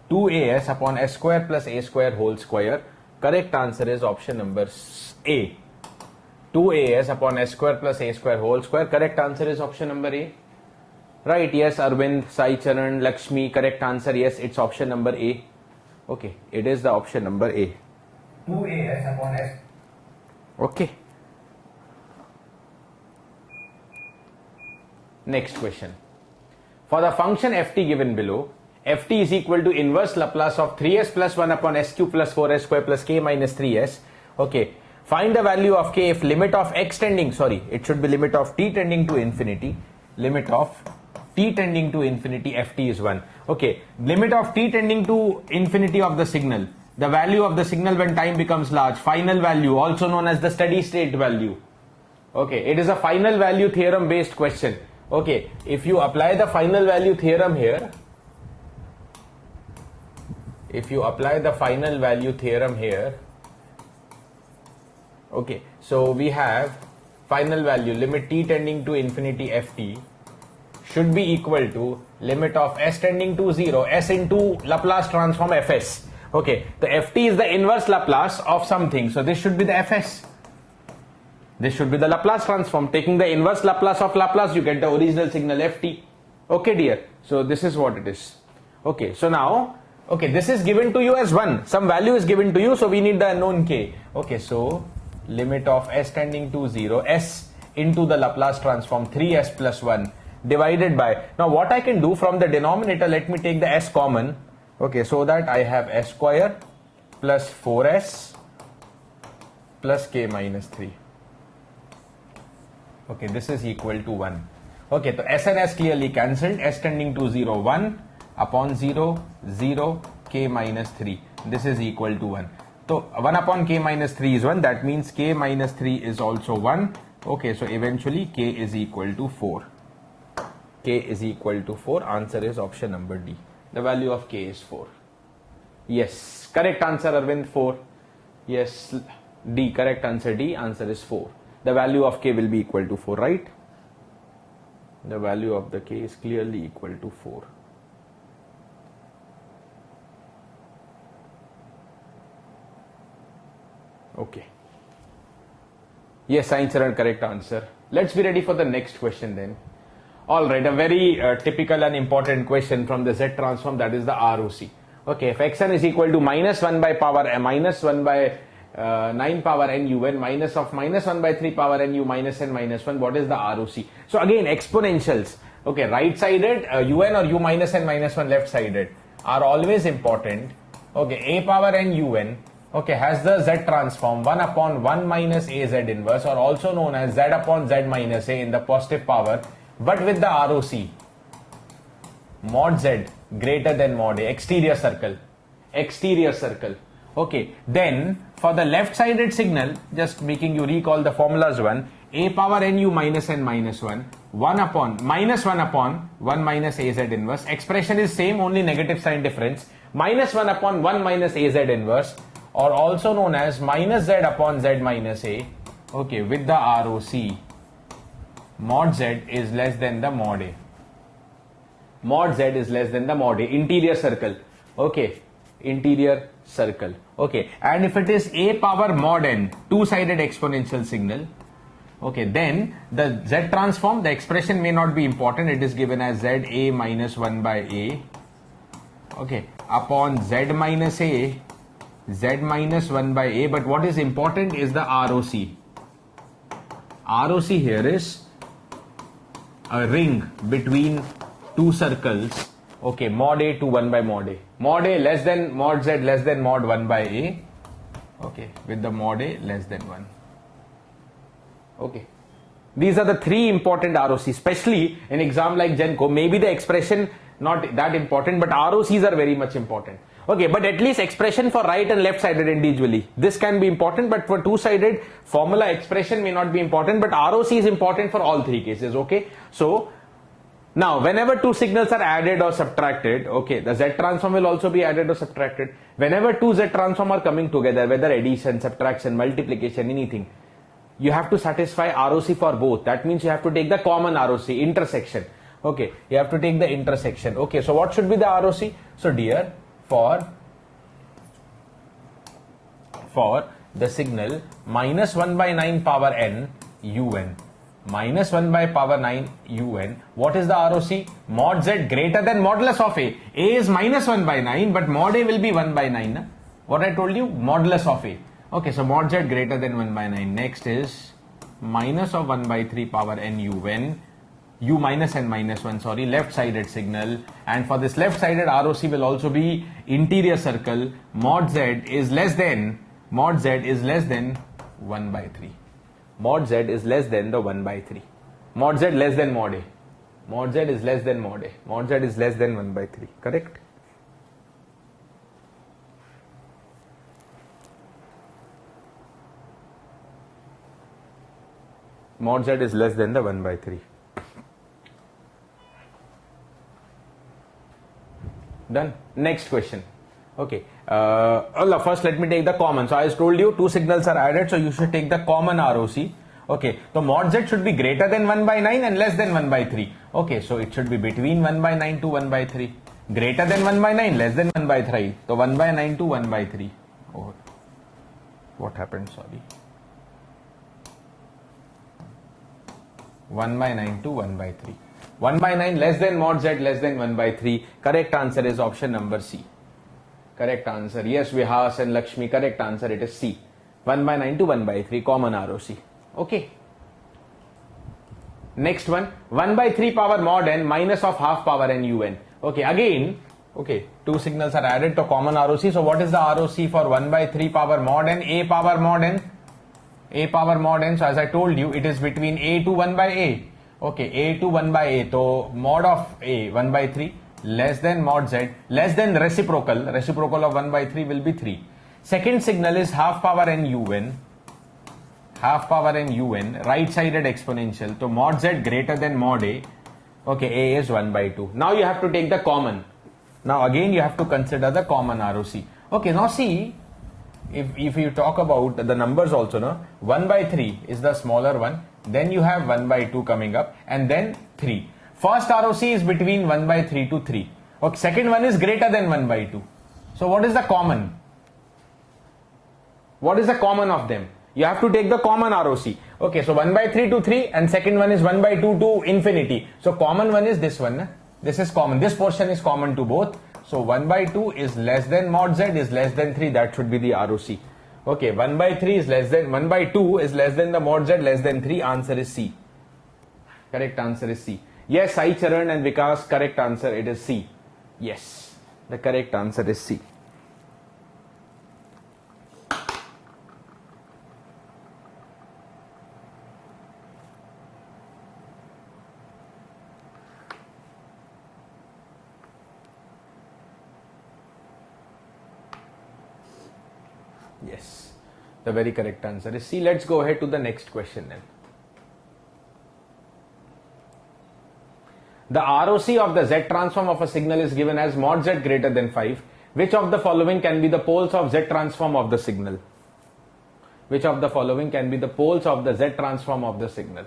2as upon s square plus a square whole square. Correct answer is option number A. 2as upon s square plus a square whole square. Correct answer is option number A. Right, yes, Arvind, Sai Charan, Lakshmi. Correct answer, yes, it's option number A. Okay, it is the option number A. 2as upon s. Okay. Next question. For the function ft given below, ft is equal to inverse Laplace of 3s plus 1 upon s cube plus 4s square plus k minus 3s. Okay. Find the value of k if limit of x tending, sorry, it should be limit of t tending to infinity. Limit of t tending to infinity, ft is 1. Okay. Limit of t tending to infinity of the signal. The value of the signal when time becomes large. Final value, also known as the steady state value. Okay. It is a final value theorem based question. Okay, if you apply the final value theorem here, okay, so we have final value limit t tending to infinity ft should be equal to limit of s tending to 0, s into Laplace transform fs. Okay, the ft is the inverse Laplace of something, so this should be the fs. This should be the Laplace transform. Taking the inverse Laplace of Laplace, you get the original signal ft. Okay dear, so this is what it is. Okay, so now, okay, this is given to you as 1. Some value is given to you, so we need the unknown k. Okay, so limit of s tending to 0, s into the Laplace transform 3s plus 1 divided by, now what I can do from the denominator, let me take the s common. Okay, so that I have s square plus 4s plus k minus 3. Okay, this is equal to 1. Okay, so S and S clearly cancelled. S tending to 0, 1 upon 0, 0, k minus 3. This is equal to 1. So 1 upon k minus 3 is 1. That means k minus 3 is also 1. Okay, so eventually k is equal to 4. K is equal to 4. Answer is option number D. The value of k is 4. Yes, correct answer, Arvind, 4. Yes, D, correct answer D. Answer is 4. The value of k will be equal to 4, right? The value of the k is clearly equal to 4. Okay. Yes, Science Charan, correct answer. Let's be ready for the next question then. Alright, a very typical and important question from the Z transform, that is the ROC. Okay, if xn is equal to minus 1 by power minus 1 by 9 power n un minus of minus 1 by 3 power n u minus n minus 1, what is the ROC? So again, exponentials, okay, right sided un or u minus n minus 1 left sided are always important. Okay, a power n un, okay, has the Z transform 1 upon 1 minus a z inverse, or also known as z upon z minus a in the positive power, but with the ROC mod z greater than mod a, exterior circle. Okay, then for the left sided signal, just making you recall the formulas, one, a power nu minus n minus 1, 1 upon 1 minus a z inverse. Expression is same, only negative sign difference. Minus 1 upon 1 minus a z inverse, or also known as minus z upon z minus a. Okay, with the ROC mod z is less than the mod a. Mod z is less than the mod a. Interior circle. Okay, interior circle. Okay, and if it is a power mod n, two-sided exponential signal, okay, then the Z transform, the expression may not be important. It is given as Z a minus 1 by a, okay, upon Z minus a, Z minus 1 by a. But what is important is the ROC. ROC here is a ring between two circles. Okay, mod a to 1 by mod a. Mod a less than mod z less than mod 1 by a. Okay, with the mod a less than 1. Okay. These are the three important ROCs, especially in exam like Genco. Maybe the expression not that important, but ROCs are very much important. Okay, but at least expression for right and left sided individually, this can be important, but for two sided formula expression may not be important, but ROC is important for all three cases. Okay, so now whenever two signals are added or subtracted, okay, the Z transform will also be added or subtracted. Whenever two Z transform are coming together, whether addition, subtraction, multiplication, anything, you have to satisfy ROC for both. That means you have to take the common ROC, intersection. Okay, you have to take the intersection. Okay, so what should be the ROC? So dear, for the signal minus 1 by 9 power n un, minus 1 by power 9 un, what is the ROC? Mod z greater than modulus of a. A is minus 1 by 9, but mod a will be 1 by 9. Na? What I told you, modulus of a. Okay, so mod z greater than 1 by 9. Next is minus of 1 by 3 power n un, u minus n minus 1, sorry, left sided signal. And for this left sided ROC will also be interior circle. Mod z is less than 1 by 3. Mod z is less than the 1 by 3. Mod z less than mod a. Mod z is less than mod a. Mod z is less than 1 by 3. Correct? Mod z is less than the 1 by 3. Done. Next question. Okay. First let me take the common. So I told you two signals are added, so you should take the common ROC. Okay. So mod z should be greater than 1 by 9 and less than 1 by 3. Okay. So it should be between 1 by 9 to 1 by 3. Greater than 1 by 9, less than 1 by 3. So 1 by 9 to 1 by 3. Oh, what happened? Sorry. 1 by 9 to 1 by 3. 1 by 9 less than mod z less than 1 by 3. Correct answer is option number C. Correct answer. Yes, Vihas and Lakshmi. Correct answer. It is C. 1 by 9 to 1 by 3. Common ROC. Okay. Next one. 1 by 3 power mod n minus of half power n un. Okay. Again, okay. Two signals are added to common ROC. So what is the ROC for 1 by 3 power mod n? A power mod n. a power mod n. So as I told you, it is between a to 1 by a. Okay, a to 1 by a. So mod of a 1 by 3 less than mod z less than reciprocal. Reciprocal of 1 by 3 will be 3. Second signal is half power n un. Half power n un, right sided exponential. So mod z greater than mod a. Okay, a is 1 by 2. Now you have to take the common. Now again you have to consider the common ROC. Okay, now see, if you talk about the numbers also, no, 1 by 3 is the smaller one, then you have 1 by 2 coming up, and then 3. First ROC is between 1 by 3 to 3. Okay, second one is greater than 1 by 2. So what is the common? What is the common of them? You have to take the common ROC. Okay, so 1 by 3 to 3, and second one is 1 by 2 to infinity. So common one is this one. Na? This is common. This portion is common to both. So 1 by 2 is less than mod z is less than 3. That should be the ROC. Okay, 1 by 3 is less than 1 by 2 is less than the mod z less than 3. Answer is C. Correct answer is C. Yes, Sai Charan and Vikas, correct answer, it is C. Yes, the correct answer is C. Yes, the very correct answer is C. Let's go ahead to the next question then. The ROC of the Z transform of a signal is given as mod Z greater than 5. Which of the following can be the poles of Z transform of the signal? Which of the following can be the poles of the Z transform of the signal?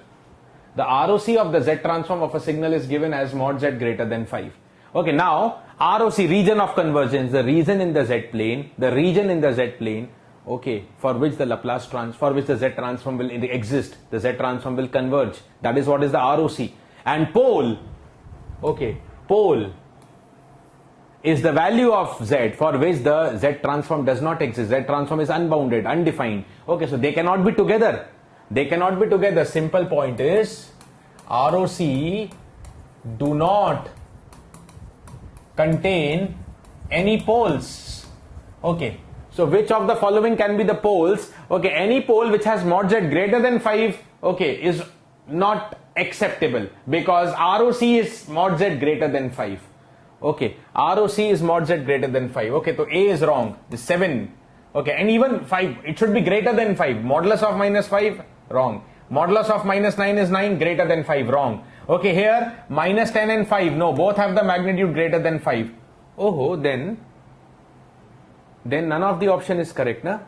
The ROC of the Z transform of a signal is given as mod Z greater than 5. Okay, now ROC, region of convergence, the region in the Z plane, okay, for which the Laplace for which the Z transform will exist, the Z transform will converge. That is what is the ROC. And pole, okay, pole is the value of Z for which the Z transform does not exist. Z transform is unbounded, undefined. Okay, so they cannot be together. They cannot be together. Simple point is ROC do not contain any poles. Okay, so which of the following can be the poles? Okay, any pole which has mod Z greater than 5, okay, is not acceptable because ROC is mod Z greater than 5. Okay, ROC is mod Z greater than 5. Okay, so A is wrong. The 7. Okay, and even 5, it should be greater than 5. Modulus of minus 5, wrong. Modulus of minus 9 is 9, greater than 5, wrong. Okay, here minus 10 and 5, no, both have the magnitude greater than 5. Oh, then none of the option is correct, na?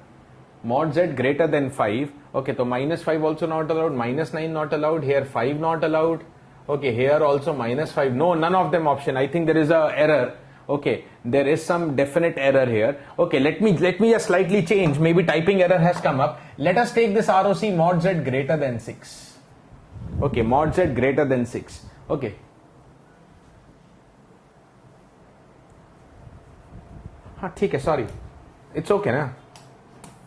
Mod Z greater than 5. Okay, so minus 5 also not allowed, minus 9 not allowed, here 5 not allowed. Okay, here also minus 5. No, none of them option. I think there is a error. Okay, there is some definite error here. Okay, let me just slightly change. Maybe typing error has come up. Let us take this ROC mod Z greater than 6. Okay, mod Z greater than 6. Okay. Okay, sorry. It's okay, na?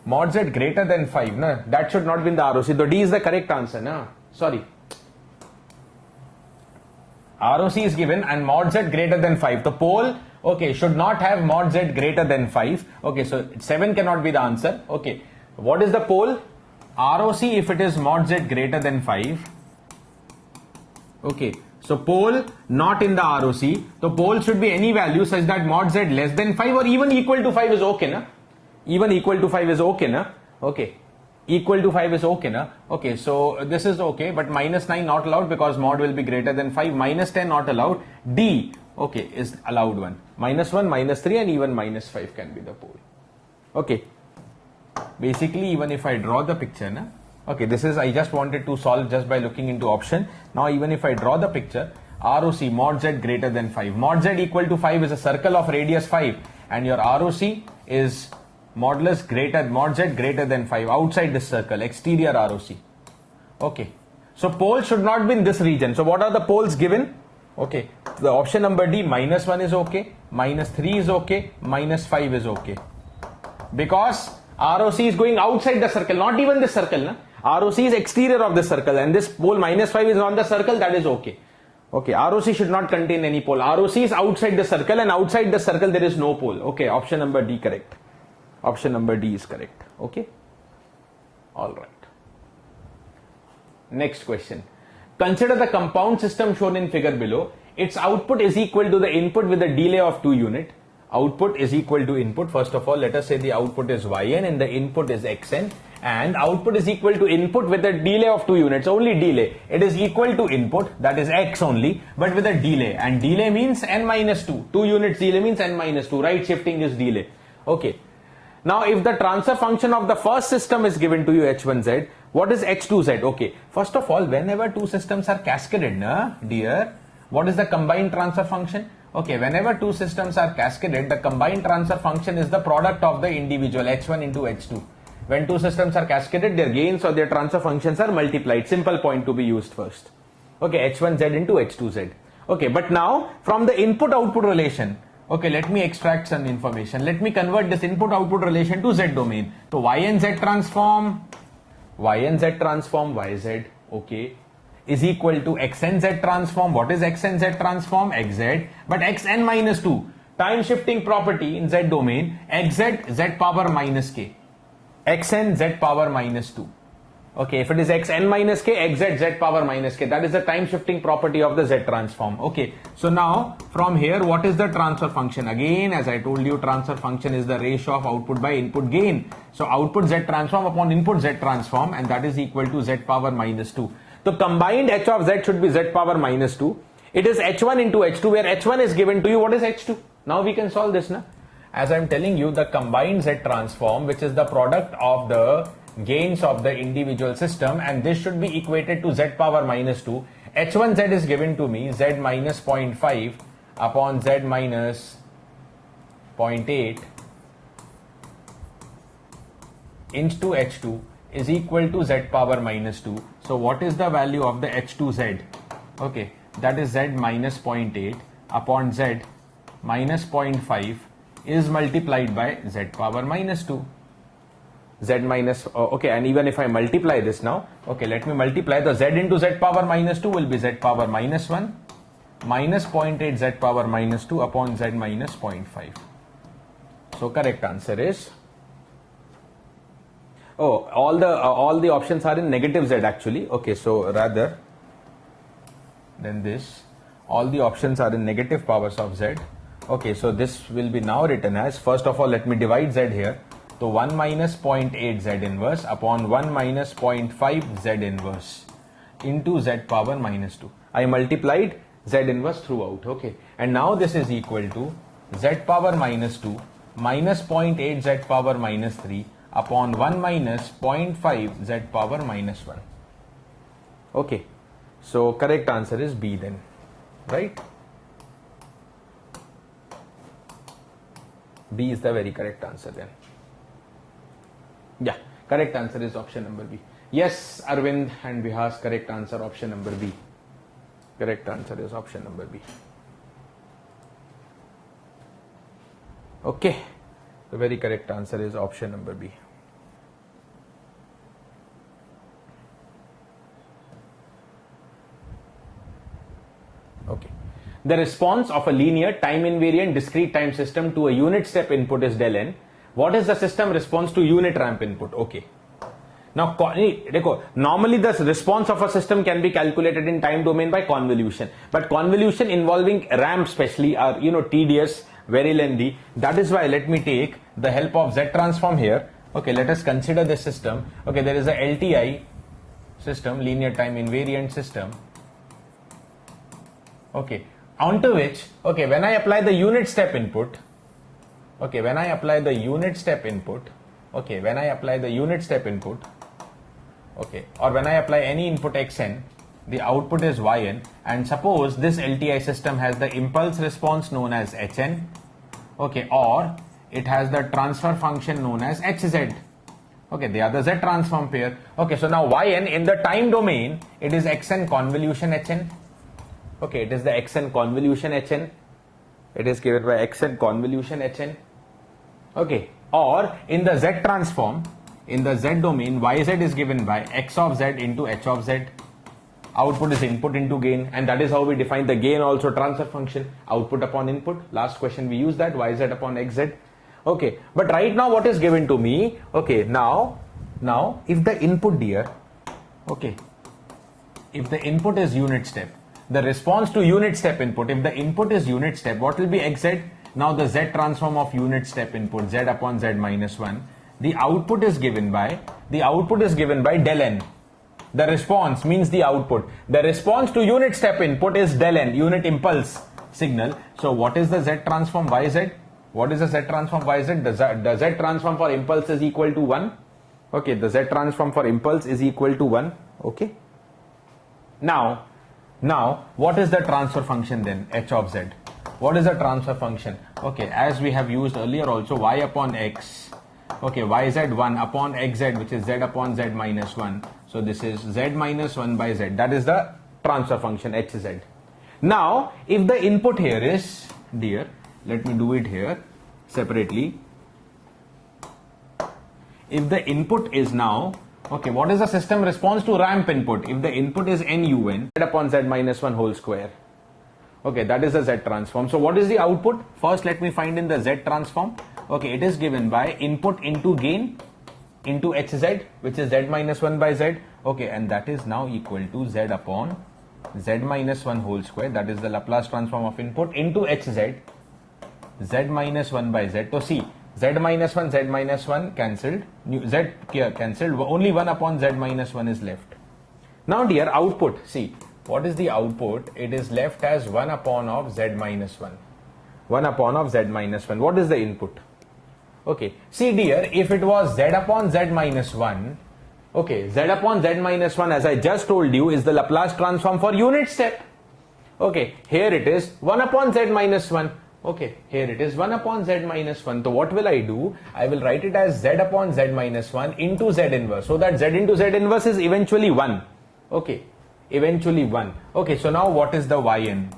Mod Z greater than 5, na? That should not be in the ROC. So D is the correct answer, na? Sorry. ROC is given and mod Z greater than 5. The pole, okay, should not have mod Z greater than 5. Okay, so 7 cannot be the answer. Okay, what is the pole? ROC if it is mod Z greater than 5. Okay, so pole not in the ROC. The pole should be any value such that mod Z less than 5 or even equal to 5 is okay, na? Even equal to 5 is okay, na? Okay. Equal to 5 is okay, na? Okay, so this is okay, but minus 9 not allowed because mod will be greater than 5. Minus 10 not allowed. D, okay, is allowed one. Minus 1, minus 3 and even minus 5 can be the pole. Okay. Basically, even if I draw the picture, na? Okay, this is, I just wanted to solve just by looking into option. Now, even if I draw the picture, ROC mod Z greater than 5. Mod Z equal to 5 is a circle of radius 5 and your ROC is mod Z greater than 5 outside this circle, exterior ROC. Okay, so pole should not be in this region. So what are the poles given? Okay, the option number D, minus 1 is okay, minus 3 is okay, minus 5 is okay, because ROC is going outside the circle, not even this circle, na? ROC is exterior of the circle and this pole minus 5 is on the circle, that is okay. Okay, ROC should not contain any pole. ROC is outside the circle and outside the circle there is no pole. Okay, option number D correct. Option number D is correct. Okay. All right. Next question. Consider the compound system shown in figure below. Its output is equal to the input with a delay of 2 units. Output is equal to input. First of all, let us say the output is yn and the input is xn, and output is equal to input with a delay of 2 units. Only delay. It is equal to input, that is x only, but with a delay, and delay means n minus 2. 2 units delay means n minus 2. Right shifting is delay. Okay. Now, if the transfer function of the first system is given to you h1z, what is h2z? Okay. First of all, whenever two systems are cascaded, dear, what is the combined transfer function? Okay, whenever two systems are cascaded, the combined transfer function is the product of the individual h1 into h2. When two systems are cascaded, their gains or their transfer functions are multiplied. Simple point to be used first. Okay, h1z into h2z. Okay, but now from the input-output relation, okay, let me extract some information. Let me convert this input-output relation to z domain. So yn z transform, yz, okay, is equal to xn z transform. What is xn z transform? xz, but xn minus 2. Time shifting property in z domain, xz z power minus k. xn z power minus 2. Okay, if it is xn minus k, xz z power minus k. That is the time shifting property of the z transform. Okay, so now from here, what is the transfer function? Again, as I told you, transfer function is the ratio of output by input gain. So output z transform upon input z transform, and that is equal to z power minus 2. So combined h of z should be z power minus 2. It is h1 into h2, where h1 is given to you. What is h2? Now we can solve this now. As I am telling you, the combined z transform, which is the product of the gains of the individual system, and this should be equated to z power minus 2. h1z is given to me z minus 0.5 upon z minus 0.8 into h2 is equal to z power minus 2. So what is the value of the h2z? Okay, that is z minus 0.8 upon z minus 0.5 is multiplied by z power minus 2. Z minus, okay, and even if I multiply this now, okay, let me multiply. The z into z power minus 2 will be z power minus 1 minus 0.8 z power minus 2 upon z minus 0.5. So correct answer is, all the options are in negative z actually. Okay, so rather than this, all the options are in negative powers of z. Okay, so this will be now written as, first of all, let me divide z here. So 1 minus 0.8 z inverse upon 1 minus 0.5 z inverse into z power minus 2. I multiplied z inverse throughout. Okay, and now this is equal to z power minus 2 minus 0.8 z power minus 3 upon 1 minus 0.5 z power minus 1. Okay, so correct answer is B then, right? B is the very correct answer then. Yeah, correct answer is option number B. Yes, Arvind and Vihas, correct answer option number B. Correct answer is option number B. Okay, the very correct answer is option number B. Okay. The response of a linear time invariant discrete time system to a unit step input is del n. What is the system response to unit ramp input? Okay. Now, normally the response of a system can be calculated in time domain by convolution. But convolution involving ramp especially are, tedious, very lengthy. That is why let me take the help of Z transform here. Okay, let us consider this system. Okay, there is a LTI system, linear time invariant system. Okay, onto which, okay, when I apply the unit step input, okay, when I apply the unit step input, okay, when I apply the unit step input, okay, or when I apply any input xn, the output is yn, and suppose this LTI system has the impulse response known as hn, okay, or it has the transfer function known as hz. Okay, they are the Z transform pair. Okay, so now yn in the time domain, it is xn convolution hn. Okay, it is the xn convolution hn. It is given by xn convolution hn. Okay, or in the Z transform, in the Z domain, yz is given by x of z into h of z. Output is input into gain, and that is how we define the gain also transfer function, output upon input. Last question we use that, yz upon xz. Okay, but right now what is given to me? Okay, now if the input dear, okay, if the input is unit step, the response to unit step input, if the input is unit step, what will be xz? Now the z transform of unit step input, z upon z minus 1. The output is given by del n. The response means the output. The response to unit step input is del n, unit impulse signal. So what is the z transform yz? What is the z transform yz? The z transform for impulse is equal to 1. Okay, the z transform for impulse is equal to 1. Okay. Now, what is the transfer function then? H of z. What is the transfer function? Okay, as we have used earlier also, y upon x. Okay, yz1 upon xz, which is z upon z minus 1. So this is z minus 1 by z. That is the transfer function hz. Now, if the input here is, dear, let me do it here separately. If the input is now, okay, what is the system response to ramp input? If the input is nun, z upon z minus 1 whole square. Okay, that is the z transform. So what is the output? First, let me find in the z transform. Okay, it is given by input into gain into hz, which is z minus 1 by z. Okay, and that is now equal to z upon z minus 1 whole square. That is the Laplace transform of input into hz, z minus 1 by z. So see, z minus 1 cancelled, z here cancelled, only 1 upon z minus 1 is left. Now dear, output, see, what is the output? It is left as 1 upon of z minus 1. 1 upon of z minus 1. What is the input? Okay, see dear, if it was z upon z minus 1, okay, z upon z minus 1, as I just told you, is the Laplace transform for unit step. Okay, here it is 1 upon z minus 1. Okay, here it is 1 upon z minus 1. So what will I do? I will write it as z upon z minus 1 into z inverse. So that z into z inverse is eventually 1. Okay, eventually 1. Okay, so now what is the yn?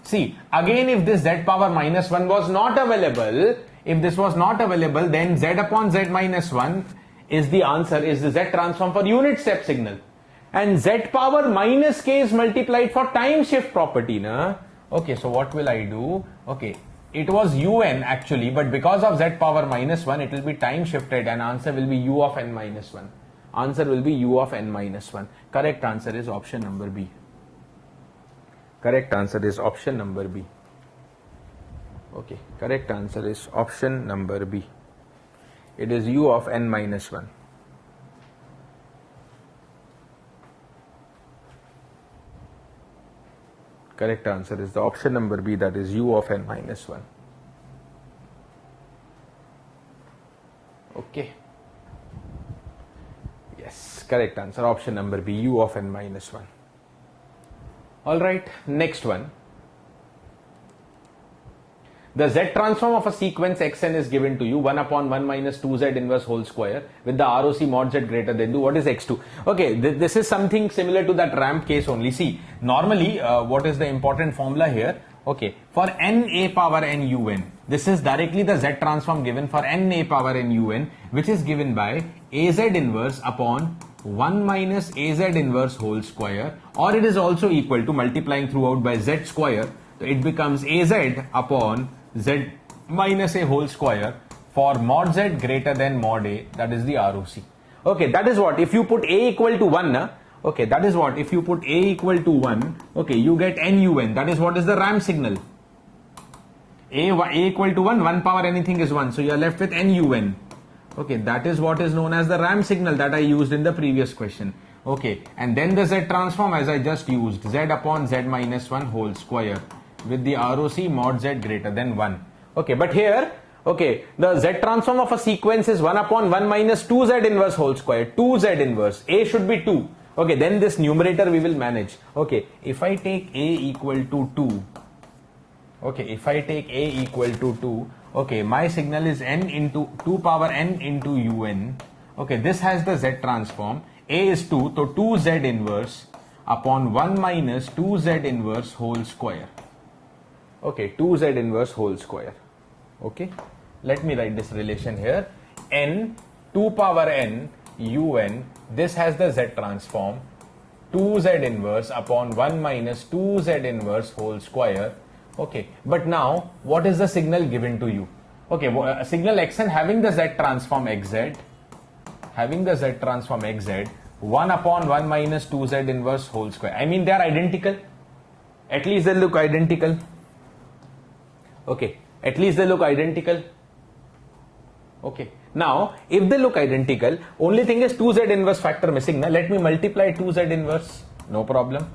See, again, if this z power minus 1 was not available, if this was not available, then z upon z minus 1 is the answer, is the z transform for unit step signal. And z power minus k is multiplied for time shift property, na? Okay, so what will I do? Okay, it was un actually, but because of z power minus 1, it will be time shifted and answer will be u of n minus 1. Answer will be u of n minus 1. Correct answer is option number B. Correct answer is option number B. Okay, correct answer is option number B. It is u of n minus 1. Correct answer is the option number B, that is u of n minus 1. Okay. Yes, correct answer, option number B, u of n minus 1. Alright, next one. The z transform of a sequence xn is given to you 1 upon 1 minus 2z inverse whole square with the ROC mod z greater than 2. What is x2? Okay, this is something similar to that ramp case only. See, normally what is the important formula here? Okay, for n a power n un, this is directly the z transform given for n a power n un, which is given by az inverse upon 1 minus az inverse whole square, or it is also equal to multiplying throughout by z square. So it becomes az upon z minus a whole square for mod z greater than mod a, that is the ROC. Okay, that is what, if you put a equal to 1, okay, that is what, if you put a equal to 1, okay, you get nun, that is what is the ramp signal. A equal to 1 power anything is 1, so you are left with nun. Okay, that is what is known as the ramp signal that I used in the previous question. Okay, and then the z transform as I just used, z upon z minus 1 whole square with the ROC mod z greater than 1. Okay, but here, okay, the z transform of a sequence is 1 upon 1 minus 2z inverse whole square, 2z inverse, a should be 2. Okay, then this numerator we will manage. Okay, if I take a equal to 2, okay, if I take a equal to 2, okay, my signal is n into 2 power n into un. Okay, this has the z transform, a is 2, so 2z inverse upon 1 minus 2z inverse whole square. Okay, 2z inverse whole square. Okay, let me write this relation here. N 2 power n un, this has the z transform 2z inverse upon 1 minus 2z inverse whole square. Okay, but now what is the signal given to you? Okay, signal xn having the z transform xz, having the z transform xz, 1 upon 1 minus 2z inverse whole square. I mean, they are identical. At least they look identical. Okay, at least they look identical. Okay, now if they look identical, only thing is 2z inverse factor missing. Now let me multiply 2z inverse, no problem.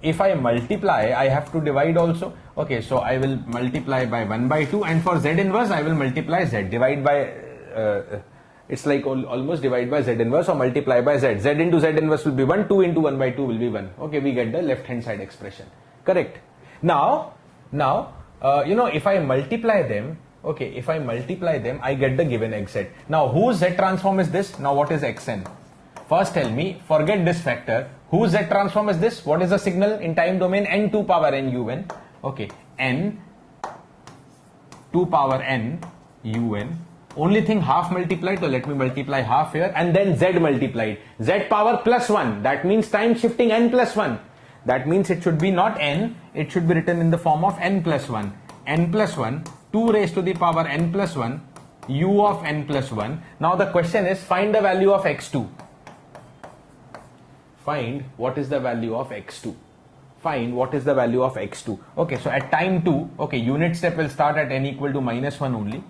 If I multiply, I have to divide also. Okay, so I will multiply by 1 by 2, and for z inverse I will multiply z, divide by it's like almost divide by z inverse or multiply by z. Z into z inverse will be 1, 2 into 1 by 2 will be 1. Okay, we get the left hand side expression. Correct. Now, if I multiply them, okay, if I multiply them, I get the given xz. Now, whose z transform is this? Now, what is xn? First tell me, forget this factor. Whose z transform is this? What is the signal in time domain? N2 power n un. Okay, n 2 power n un. Only thing half multiplied, so let me multiply half here, and then z multiplied. Z power plus 1. That means time shifting n plus 1. That means it should be not n, it should be written in the form of n plus 1. N plus 1, 2 raised to the power n plus 1, u of n plus 1. Now the question is, find the value of x2. Find what is the value of x2. Find what is the value of x2. Okay, so at time 2, okay, unit step will start at n equal to minus 1 only.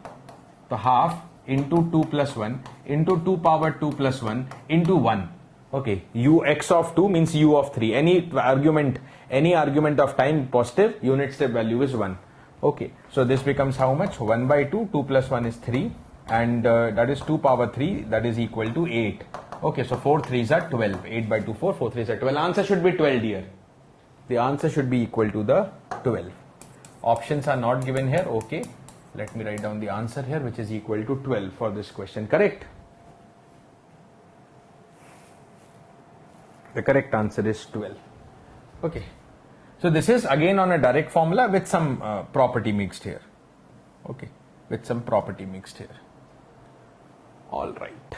So half into 2 plus 1 into 2 power 2 plus 1 into 1. Okay, u x of 2 means u of 3. Any argument of time positive, unit step value is 1. Okay, so this becomes how much? 1 by 2, 2 plus 1 is 3, and that is 2 power 3, that is equal to 8. Okay, so 4 3s are 12. 8 by 2, 4, 4 3s are 12. Answer should be 12 here. The answer should be equal to the 12. Options are not given here. Okay, let me write down the answer here, which is equal to 12 for this question. Correct? The correct answer is 12. Okay. So this is again on a direct formula with some property mixed here. Okay. With some property mixed here. All right.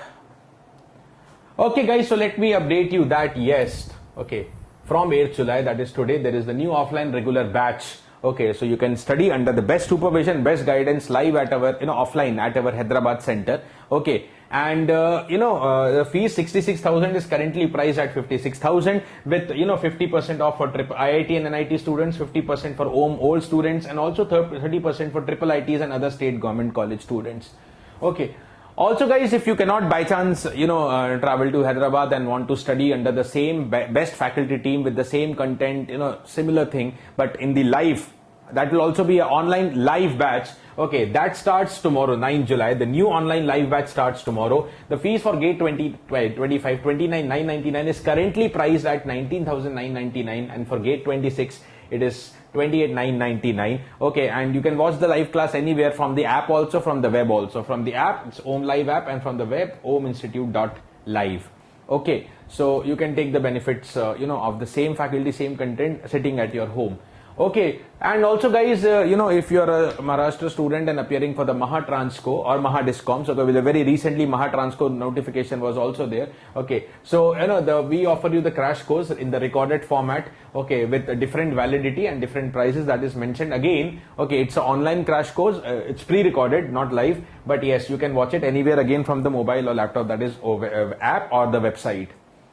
Okay guys, so let me update you that yes, okay, from 8th July, that is today, there is the new offline regular batch. Okay, so you can study under the best supervision, best guidance, live at our, offline at our Hyderabad center. Okay, and the fees 66,000 is currently priced at 56,000 with 50% off for IIT and NIT students, 50% for old students, and also 30% for triple ITs and other state government college students. Okay. Also guys, if you cannot by chance travel to Hyderabad and want to study under the same best faculty team with the same content, similar thing, but in the live, that will also be an online live batch. Okay, that starts tomorrow, 9th July. The new online live batch starts tomorrow. The fees for gate 25, 29,999 is currently priced at 19,999, and for gate 26 it is 28,999. Okay, and you can watch the live class anywhere, from the app also, from the web also. From the app, it's Om Live app, and from the web, ominstitute.live. Okay, so you can take the benefits of the same faculty, same content, sitting at your home. Okay, and also guys, if you're a Maharashtra student and appearing for the Maha Transco or Maha Discom, so very recently Maha Transco notification was also there. Okay, so we offer you the crash course in the recorded format. Okay, with a different validity and different prices that is mentioned again. Okay, it's an online crash course. It's pre-recorded, not live, but yes, you can watch it anywhere again from the mobile or laptop, that is app or the website.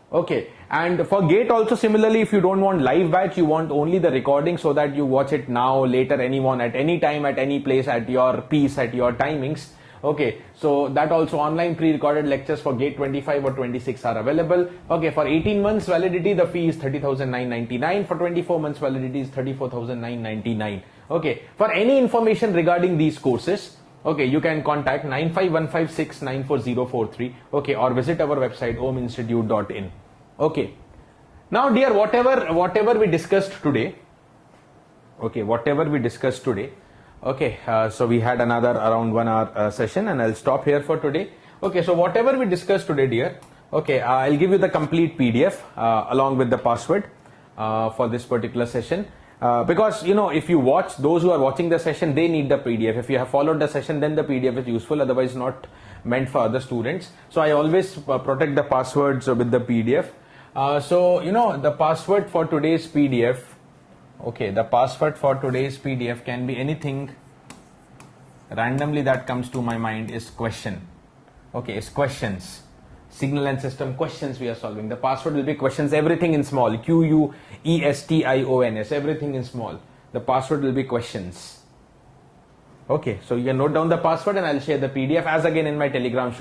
Okay, and for gate also similarly, if you don't want live batch, you want only the recording so that you watch it now, later, anyone, at any time, at any place, at your pace, at your timings. Okay, so that also online pre-recorded lectures for gate 25 or 26 are available. Okay, for 18 months validity, the fee is 30,999. For 24 months validity is 34,999. Okay, for any information regarding these courses, okay, you can contact 9515694043. Okay, or visit our website ominstitute.in. Okay, now dear, whatever we discussed today. Okay, whatever we discussed today. Okay, so we had another around 1 hour session, and I'll stop here for today. Okay, so whatever we discussed today, dear. Okay, I'll give you the complete PDF along with the password for this particular session. Because if you watch, those who are watching the session, they need the PDF. If you have followed the session, then the PDF is useful, otherwise not meant for other students. So I always protect the passwords with the PDF. So the password for today's PDF, okay, the password for today's PDF can be anything randomly that comes to my mind. Is question. Okay, is questions. signal and system questions we are solving. The password will be questions, everything in small, QUESTIONS, everything in small. The password will be questions. Okay, so you can note down the password and I'll share the PDF. As again in my Telegram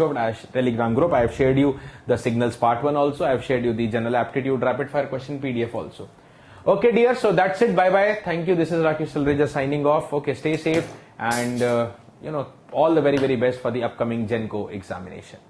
group, I have shared you the signals part 1 also. I have shared you the general aptitude rapid fire question PDF also. Okay dear, so that's it. Bye bye. Thank you. This is Rakesh Silreja signing off. Okay, stay safe and all the very best for the upcoming Genco examination.